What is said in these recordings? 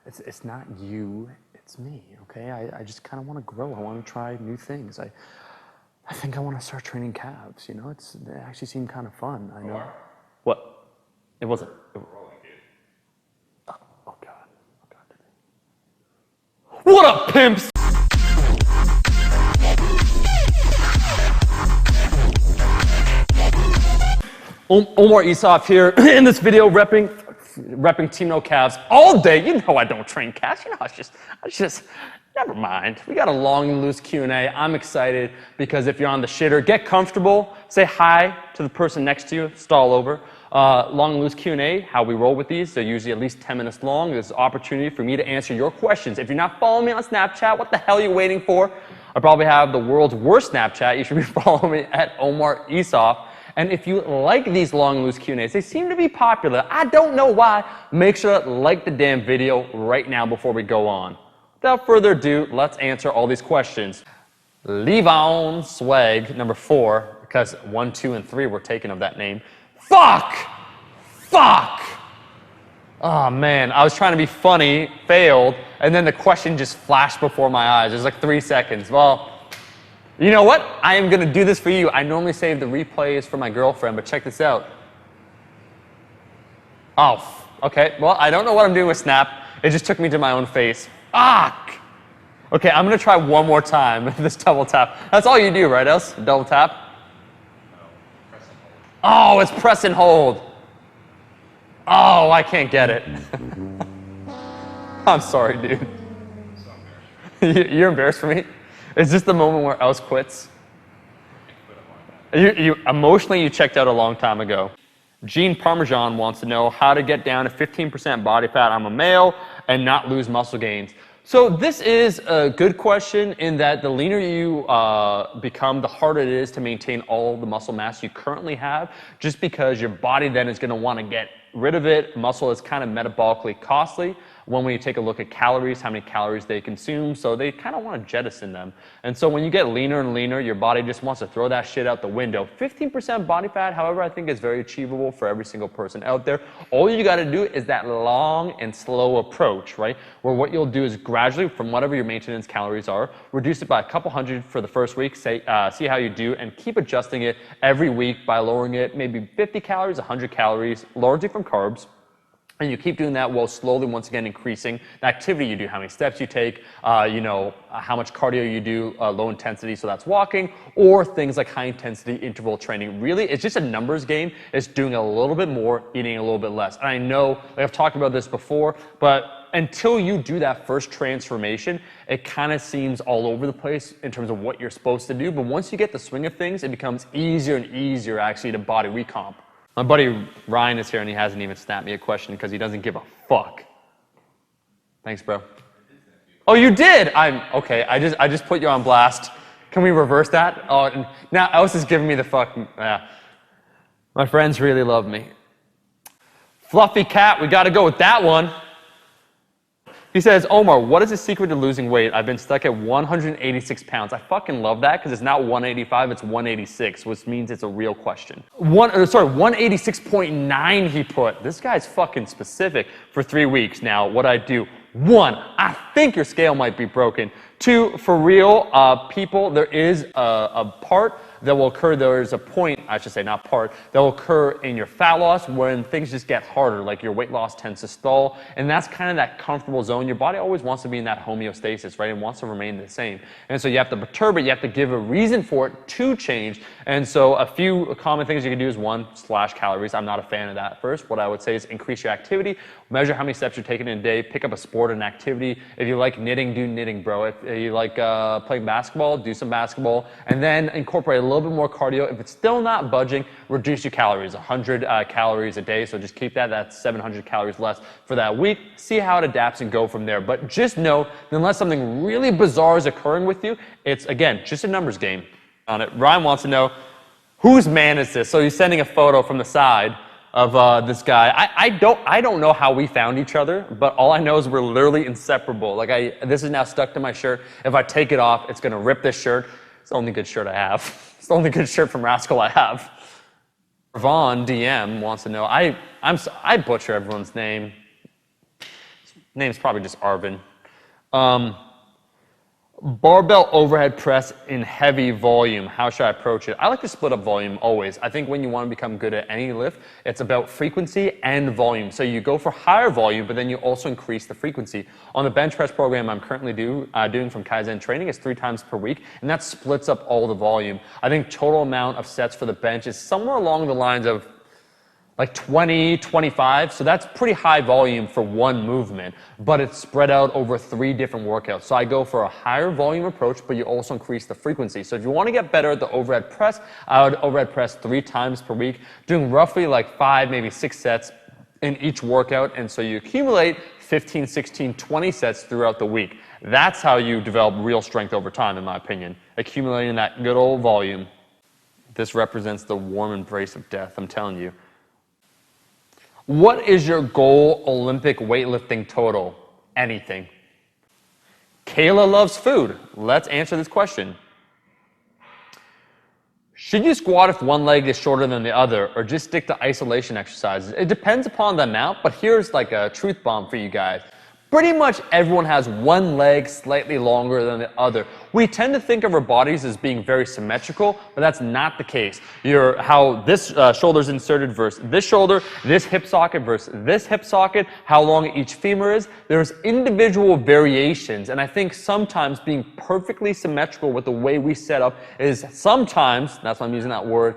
It's not you, it's me, okay? I just kind of want to grow. I want to try new things. I think I want to start training calves, you know? They actually seem kind of fun, I know. Omar? What? It wasn't. Rolling, dude. Oh, God. What up, pimps? Omar Isaf here in this video repping Team No Calves all day. You know I don't train calves. You know I just never mind. We got a long and loose Q&A. I'm excited because if you're on the shitter, get comfortable. Say hi to the person next to you. Stall over. Long and loose Q&A, how we roll with these. They're usually at least 10 minutes long. There's an opportunity for me to answer your questions. If you're not following me on Snapchat, what the hell are you waiting for? I probably have the world's worst Snapchat. You should be following me at Omar Isaf. And if you like these long and loose Q&As, they seem to be popular. I don't know why. Make sure to like the damn video right now before we go on. Without further ado, let's answer all these questions. Leave on swag number 4, because 1, 2, and 3 were taken of that name. Fuck! Oh man, I was trying to be funny, failed, and then the question just flashed before my eyes. It was like 3 seconds. Well, you know what? I am going to do this for you. I normally save the replays for my girlfriend, but check this out. Oh, okay. Well, I don't know what I'm doing with Snap. It just took me to my own face. Fuck! Okay, I'm going to try one more time, this double tap. That's all you do, right, Els? Double tap? No, press and hold. Oh, it's press and hold. Oh, I can't get it. I'm sorry, dude. So embarrassing. You're embarrassed for me? Is this the moment where Els quits? Emotionally, you checked out a long time ago. Gene Parmesan wants to know how to get down to 15% body fat. I'm a male and not lose muscle gains. So this is a good question in that the leaner you become, the harder it is to maintain all the muscle mass you currently have, just because your body then is going to want to get rid of it. Muscle is kind of metabolically costly when you take a look at calories, how many calories they consume, so they kind of want to jettison them. And so when you get leaner and leaner, your body just wants to throw that shit out the window. 15% body fat, however, I think is very achievable for every single person out there. All you got to do is that long and slow approach, right? Where what you'll do is gradually, from whatever your maintenance calories are, reduce it by a couple hundred for the first week, see how you do, and keep adjusting it every week by lowering it maybe 50 calories, 100 calories, largely from carbs. And you keep doing that while slowly, once again, increasing the activity you do, how many steps you take, how much cardio you do, low intensity, so that's walking, or things like high intensity interval training. Really, it's just a numbers game. It's doing a little bit more, eating a little bit less. And I know, like I've talked about this before, but until you do that first transformation, it kind of seems all over the place in terms of what you're supposed to do. But once you get the swing of things, it becomes easier and easier actually to body recomp. My buddy Ryan is here and he hasn't even snapped me a question because he doesn't give a fuck. Thanks, bro. Oh, you did? Okay. I just put you on blast. Can we reverse that? Oh, now Alice is giving me the fuck. My friends really love me. Fluffy cat, we got to go with that one. He says, Omar, what is the secret to losing weight? I've been stuck at 186 pounds. I fucking love that because it's not 185, it's 186, which means it's a real question. 186.9 he put. This guy's fucking specific for 3 weeks. Now, what I do, 1, I think your scale might be broken. 2, for real, people, there is a part that will occur, there is a point, I should say not part, that will occur in your fat loss when things just get harder, like your weight loss tends to stall, and that's kind of that comfortable zone. Your body always wants to be in that homeostasis, right, and wants to remain the same. And so you have to perturb it, you have to give a reason for it to change, and so a few common things you can do is 1, slash calories. I'm not a fan of that first. What I would say is increase your activity, measure how many steps you're taking in a day, pick up a sport and activity. If you like knitting, do knitting, bro. If you like playing basketball, do some basketball, and then incorporate a little bit more cardio. If it's still not budging, reduce your calories, 100 calories a day. So just keep that. That's 700 calories less for that week. See how it adapts and go from there. But just know that unless something really bizarre is occurring with you, it's, again, just a numbers game on it. Ryan wants to know, whose man is this? So he's sending a photo from the side of this guy. I don't know how we found each other, but all I know is we're literally inseparable. Like this is now stuck to my shirt. If I take it off, it's gonna rip this shirt. It's the only good shirt I have. It's the only good shirt from Rascal I have. Vaughn DM wants to know, I butcher everyone's name. Name's probably just Arvin. Barbell overhead press in heavy volume. How should I approach it? I like to split up volume always. I think when you want to become good at any lift, it's about frequency and volume. So you go for higher volume, but then you also increase the frequency. On the bench press program I'm currently doing from Kaizen Training, it's 3 times per week, and that splits up all the volume. I think total amount of sets for the bench is somewhere along the lines of like 20, 25, so that's pretty high volume for one movement, but it's spread out over 3 different workouts. So I go for a higher volume approach, but you also increase the frequency. So if you want to get better at the overhead press, I would overhead press 3 times per week, doing roughly like 5, maybe 6 sets in each workout, and so you accumulate 15, 16, 20 sets throughout the week. That's how you develop real strength over time, in my opinion, accumulating that good old volume. This represents the warm embrace of death, I'm telling you. What is your goal Olympic weightlifting total? Anything. Kayla loves food. Let's answer this question. Should you squat if one leg is shorter than the other, or just stick to isolation exercises? It depends upon the amount, but here's like a truth bomb for you guys. Pretty much everyone has one leg slightly longer than the other. We tend to think of our bodies as being very symmetrical, but that's not the case. How this shoulder is inserted versus this shoulder, this hip socket versus this hip socket, how long each femur is, there's individual variations. And I think sometimes being perfectly symmetrical with the way we set up is sometimes, that's why I'm using that word,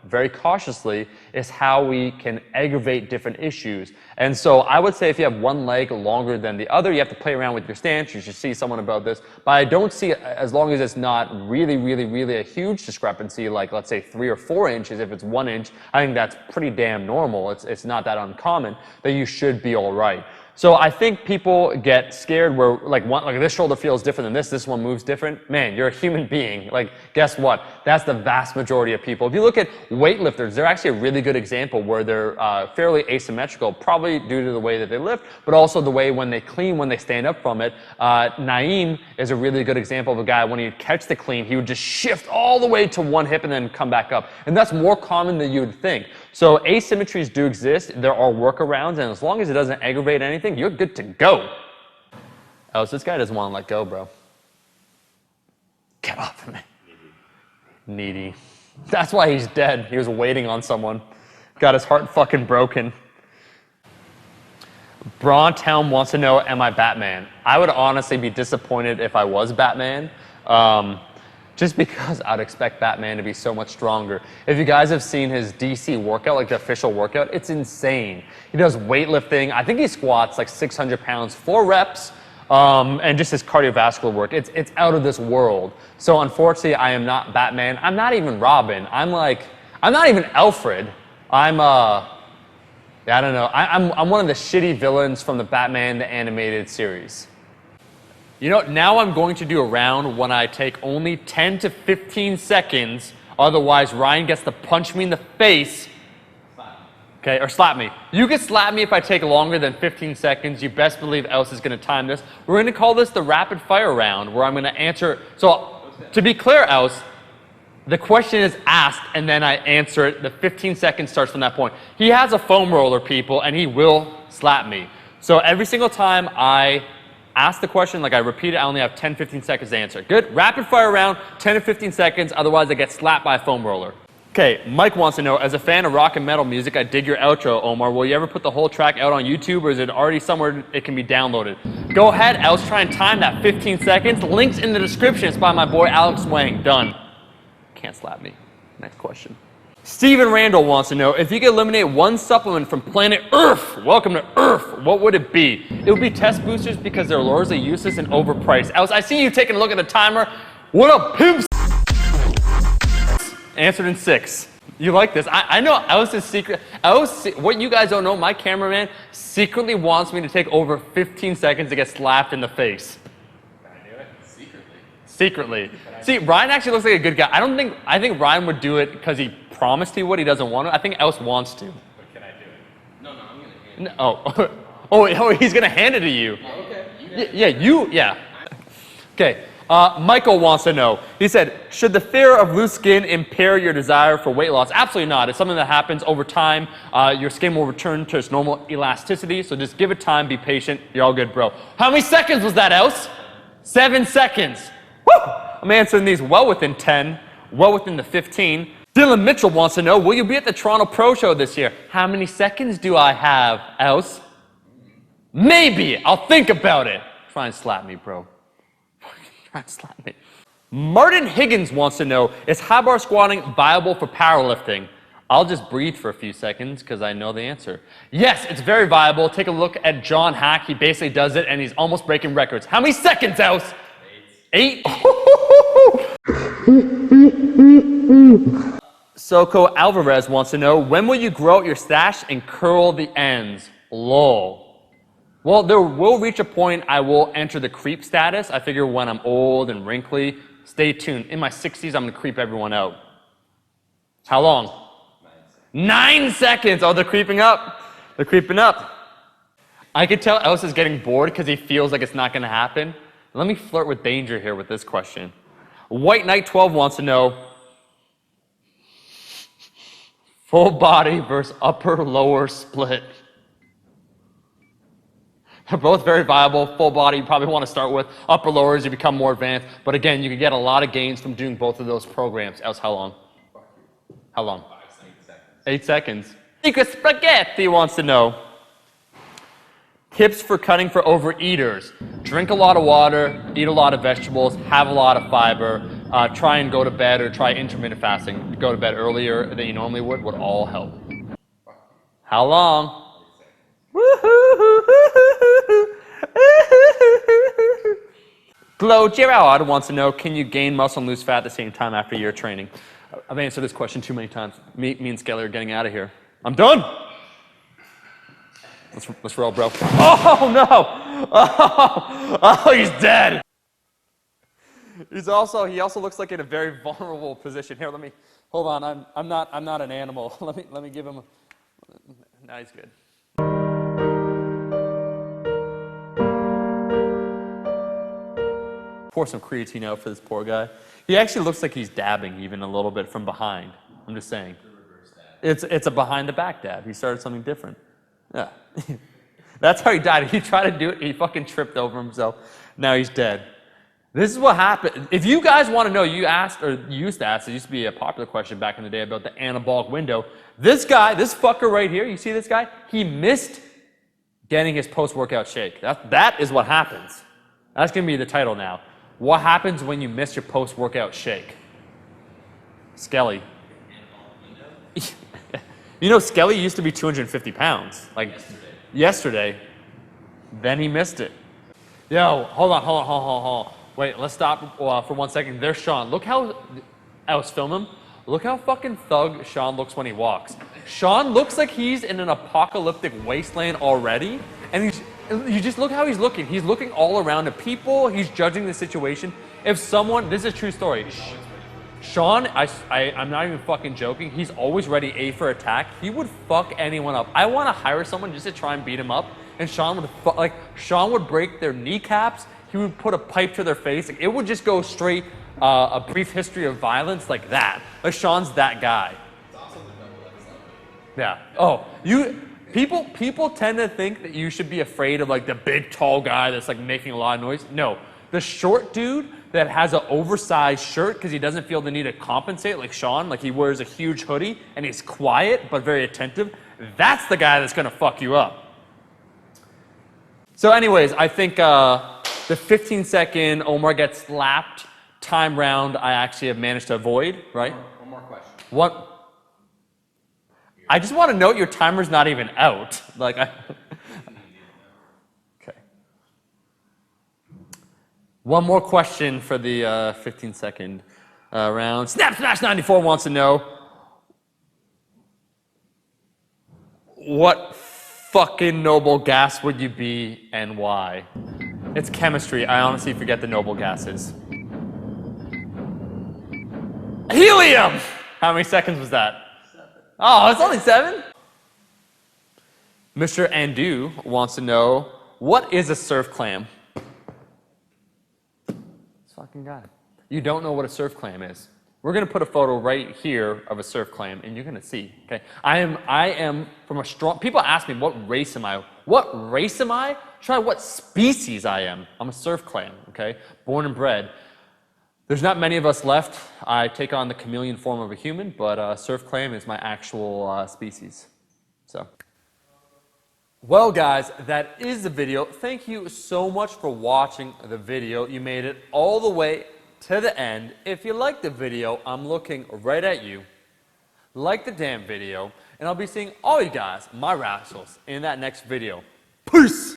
very cautiously, is how we can aggravate different issues. And so I would say if you have one leg longer than the other, you have to play around with your stance. You should see someone about this. But I don't see it, as long as it's not really, really, really a huge discrepancy, like let's say 3 or 4 inches. If it's 1 inch, I think that's pretty damn normal. It's not that uncommon, that you should be all right. So I think people get scared where like this shoulder feels different than this one moves different. Man, you're a human being. Like, guess what? That's the vast majority of people. If you look at weightlifters, they're actually a really good example where they're fairly asymmetrical, probably due to the way that they lift, but also the way when they clean, when they stand up from it. Naeem is a really good example of a guy, when he'd catch the clean, he would just shift all the way to one hip and then come back up. And that's more common than you would think. So asymmetries do exist. There are workarounds, and as long as it doesn't aggravate anything, you're good to go. Oh, so this guy doesn't want to let go, bro. Get off of me. Needy. That's why he's dead. He was waiting on someone. Got his heart fucking broken. Braun Town wants to know, am I Batman? I would honestly be disappointed if I was Batman. Just because I'd expect Batman to be so much stronger. If you guys have seen his DC workout, like the official workout, it's insane. He does weightlifting. I think he squats like 600 pounds, 4 reps, and just his cardiovascular work. It's out of this world. So unfortunately, I am not Batman. I'm not even Robin. I'm not even Alfred. I don't know. I'm one of the shitty villains from the Batman the Animated Series. You know, now I'm going to do a round when I take only 10 to 15 seconds. Otherwise, Ryan gets to punch me in the face. Okay, or slap me. You can slap me if I take longer than 15 seconds. You best believe else is going to time this. We're going to call this the rapid fire round, where I'm going to answer. So, to be clear, Else, the question is asked and then I answer it. The 15 seconds starts from that point. He has a foam roller, people, and he will slap me. So every single time I ask the question, like I repeat it, I only have 10, 15 seconds to answer. Good? Rapid fire round, 10 to 15 seconds, otherwise I get slapped by a foam roller. Okay, Mike wants to know, as a fan of rock and metal music, I dig your outro, Omar. Will you ever put the whole track out on YouTube, or is it already somewhere it can be downloaded? Go ahead, Else, try and time that 15 seconds. Links in the description. It's by my boy Alex Wang. Done. Can't slap me. Next question. Steven Randall wants to know, if you could eliminate one supplement from planet Earth, welcome to Earth, what would it be? It would be test boosters because they're largely useless and overpriced. I see you taking a look at the timer. What up, pimps? Answered in 6. You like this? I know Alice's secret. What you guys don't know, my cameraman secretly wants me to take over 15 seconds to get slapped in the face. Can I do it? Secretly. See, Ryan actually looks like a good guy. I think Ryan would do it because he promised he would. He doesn't want to. I think Else wants to. But can I do it? No, I'm going to hand it. Oh, he's going to hand it to you. Okay. Yeah. Okay. Michael wants to know. He said, should the fear of loose skin impair your desire for weight loss? Absolutely not. It's something that happens over time. Your skin will return to its normal elasticity. So just give it time. Be patient. You're all good, bro. How many seconds was that, Else? 7 seconds. Woo! I'm answering these well within 10, well within the 15. Dylan Mitchell wants to know, will you be at the Toronto Pro Show this year? How many seconds do I have, Else? Maybe. I'll think about it. Try and slap me, bro. Try and slap me. Martin Higgins wants to know, is high bar squatting viable for powerlifting? I'll just breathe for a few seconds because I know the answer. Yes, it's very viable. Take a look at John Hack. He basically does it, and he's almost breaking records. How many seconds, Else? 8. Soko Alvarez wants to know, when will you grow out your stash and curl the ends? Lol. Well, there will reach a point I will enter the creep status. I figure when I'm old and wrinkly, stay tuned. In my 60s, I'm going to creep everyone out. How long? 9 seconds. Oh, they're creeping up. They're creeping up. I can tell Else is getting bored because he feels like it's not going to happen. Let me flirt with danger here with this question. White Knight 12 wants to know, full body versus upper-lower split. They're both very viable. Full body, you probably want to start with. Upper lower as you become more advanced. But again, you can get a lot of gains from doing both of those programs. Else, how long? How long? 8 seconds. Secret Spaghetti wants to know, tips for cutting for overeaters. Drink a lot of water, eat a lot of vegetables, have a lot of fiber, try and go to bed or try intermittent fasting. Go to bed earlier than you normally would all help. How long? Glow Gerard wants to know, can you gain muscle and lose fat at the same time after your training? I've answered this question too many times. Me and Skelly are getting out of here. I'm done. Let's roll, bro. Oh, no. Oh, he's dead. He also looks like in a very vulnerable position. Here, hold on. I'm not an animal. Let me give him. Now he's good. Pour some creatine out for this poor guy. He actually looks like he's dabbing even a little bit from behind. I'm just saying. It's a behind the back dab. He started something different. Yeah. That's how he died. He tried to do it. He fucking tripped over himself. Now he's dead. This is what happened. If you guys want to know, you used to ask, it used to be a popular question back in the day about the anabolic window. This guy, this fucker right here, you see this guy? He missed getting his post-workout shake. That is what happens. That's going to be the title now. What happens when you miss your post-workout shake? Skelly. You know, Skelly used to be 250 pounds. Like, yesterday. Then he missed it. Yo, hold on. Wait, let's stop for 1 second. There's Sean. Look how, I was filming him. Look how fucking thug Sean looks when he walks. Sean looks like he's in an apocalyptic wasteland already. And you just look how he's looking. He's looking all around at people. He's judging the situation. If someone, this is a true story. Sean, I'm not even fucking joking. He's always ready A for attack. He would fuck anyone up. I want to hire someone just to try and beat him up. And Sean would break their kneecaps. He would put a pipe to their face. Like, it would just go straight, a brief history of violence like that. Like, Sean's that guy. Yeah. Oh, people tend to think that you should be afraid of like the big tall guy that's like making a lot of noise. No, the short dude that has an oversized shirt because he doesn't feel the need to compensate like Sean, like he wears a huge hoodie and he's quiet but very attentive. That's the guy that's gonna fuck you up. So anyways, I think the 15-second Omar gets slapped time round I actually have managed to avoid, right? One more question. What? I just want to note your timer's not even out. Like, okay. One more question for the 15-second round. Snap Smash 94 wants to know, what fucking noble gas would you be and why? It's chemistry. I honestly forget the noble gases. Helium! How many seconds was that? Oh, it's only 7? Mr. Andu wants to know, what is a surf clam? It's fucking fucking guy. You don't know what a surf clam is. We're gonna put a photo right here of a surf clam, and you're gonna see. Okay, I am from a strong. People ask me, what race am I? What race am I? Try what species I am. I'm a surf clam. Okay, born and bred. There's not many of us left. I take on the chameleon form of a human, but surf clam is my actual species. So. Well guys, that is the video. Thank you so much for watching the video. You made it all the way to the end. If you liked the video, I'm looking right at you. Like the damn video, and I'll be seeing all you guys, my rascals, in that next video. Peace!